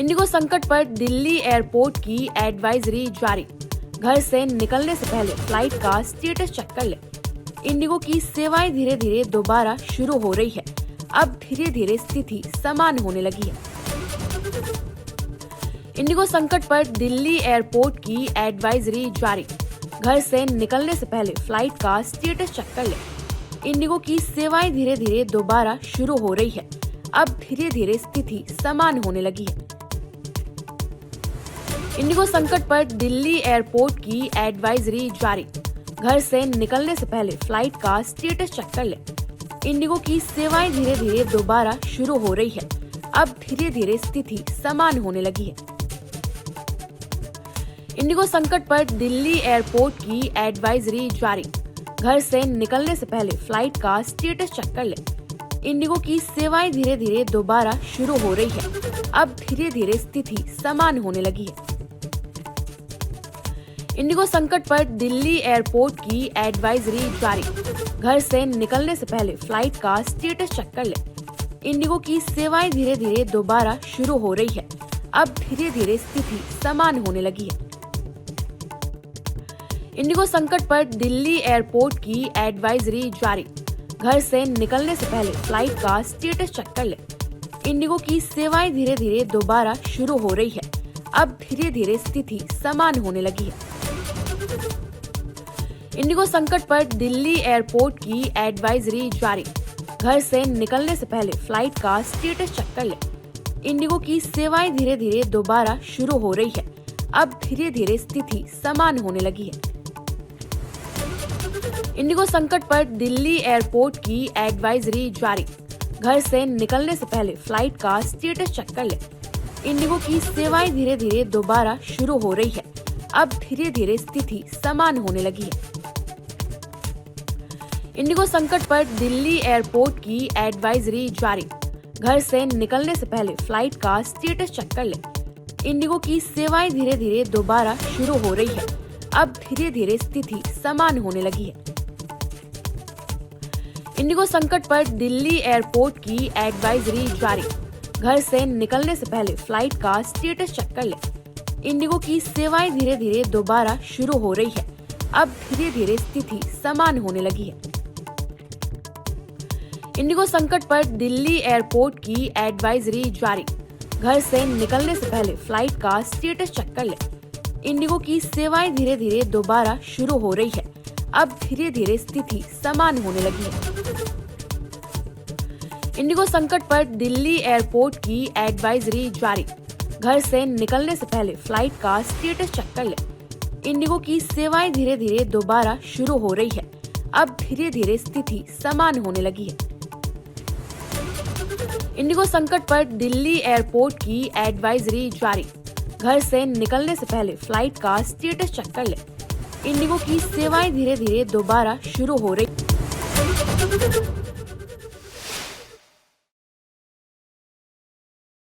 Indigo संकट पर Delhi airport की एडवाइजरी जारी। घर से निकलने से पहले फ्लाइट का स्टेटस चेक कर ले। इंडिगो की सेवाएं धीरे धीरे दोबारा शुरू हो रही है। अब धीरे धीरे स्थिति सामान्य होने लगी है। इंडिगो संकट पर दिल्ली एयरपोर्ट की एडवाइजरी जारी। घर से निकलने से पहले फ्लाइट का स्टेटस चेक कर ले। इंडिगो की सेवाएं धीरे धीरे दोबारा शुरू हो रही है। अब धीरे धीरे स्थिति सामान्य होने लगी है। इंडिगो संकट पर दिल्ली एयरपोर्ट की एडवाइजरी जारी। घर से निकलने से पहले फ्लाइट का स्टेटस चेक कर ले। इंडिगो की सेवाएं धीरे धीरे दोबारा शुरू हो रही है। अब धीरे धीरे स्थिति सामान्य होने लगी है। इंडिगो संकट पर दिल्ली एयरपोर्ट की एडवाइजरी जारी। घर से निकलने से पहले फ्लाइट का स्टेटस चेक कर ले। इंडिगो की सेवाएं धीरे धीरे दोबारा शुरू हो रही है। अब धीरे धीरे स्थिति सामान्य होने लगी है। इंडिगो संकट पर दिल्ली एयरपोर्ट की एडवाइजरी जारी। घर से निकलने से पहले फ्लाइट का स्टेटस चेक कर ले। इंडिगो की सेवाएं धीरे धीरे दोबारा शुरू हो रही है। अब धीरे धीरे स्थिति सामान्य होने लगी है। इंडिगो संकट पर दिल्ली एयरपोर्ट की एडवाइजरी जारी। घर से निकलने से पहले फ्लाइट का स्टेटस चेक कर ले। इंडिगो की सेवाएं धीरे धीरे दोबारा शुरू हो रही है। अब धीरे धीरे स्थिति सामान्य होने लगी है। इंडिगो संकट पर दिल्ली एयरपोर्ट की एडवाइजरी जारी। घर से निकलने से पहले फ्लाइट का स्टेटस चेक कर ले। इंडिगो की सेवाएं धीरे धीरे दोबारा शुरू हो रही है। अब धीरे धीरे स्थिति सामान्य होने लगी है। इंडिगो संकट पर दिल्ली एयरपोर्ट की एडवाइजरी जारी। घर से निकलने से पहले फ्लाइट का स्टेटस चेक कर ले। इंडिगो की सेवाएं धीरे धीरे दोबारा शुरू हो रही है। अब धीरे धीरे स्थिति सामान्य होने लगी है। इंडिगो संकट पर दिल्ली एयरपोर्ट की एडवाइजरी जारी। घर से निकलने से पहले फ्लाइट का स्टेटस चेक कर ले। इंडिगो की सेवाएं धीरे धीरे दोबारा शुरू हो रही है। अब धीरे धीरे स्थिति सामान्य होने लगी है। इंडिगो संकट पर दिल्ली एयरपोर्ट की एडवाइजरी जारी। घर से निकलने से पहले फ्लाइट का स्टेटस चेक कर ले। इंडिगो की सेवाएं धीरे धीरे दोबारा शुरू हो रही है। अब धीरे धीरे स्थिति सामान्य होने लगी है। इंडिगो संकट पर दिल्ली एयरपोर्ट की एडवाइजरी जारी। घर से निकलने से पहले फ्लाइट का स्टेटस चेक कर ले। इंडिगो की सेवाएं धीरे धीरे दोबारा शुरू हो रही है। अब धीरे धीरे स्थिति सामान्य होने लगी है। इंडिगो संकट पर दिल्ली एयरपोर्ट की एडवाइजरी जारी। घर से निकलने से पहले फ्लाइट का स्टेटस चेक कर ले। इंडिगो की सेवाएं धीरे धीरे दोबारा शुरू हो रही है। अब धीरे धीरे स्थिति सामान्य होने लगी है। इंडिगो संकट पर दिल्ली एयरपोर्ट की एडवाइजरी जारी। घर से निकलने से पहले फ्लाइट का स्टेटस चेक कर ले। इंडिगो की सेवाएं धीरे धीरे दोबारा शुरू हो रही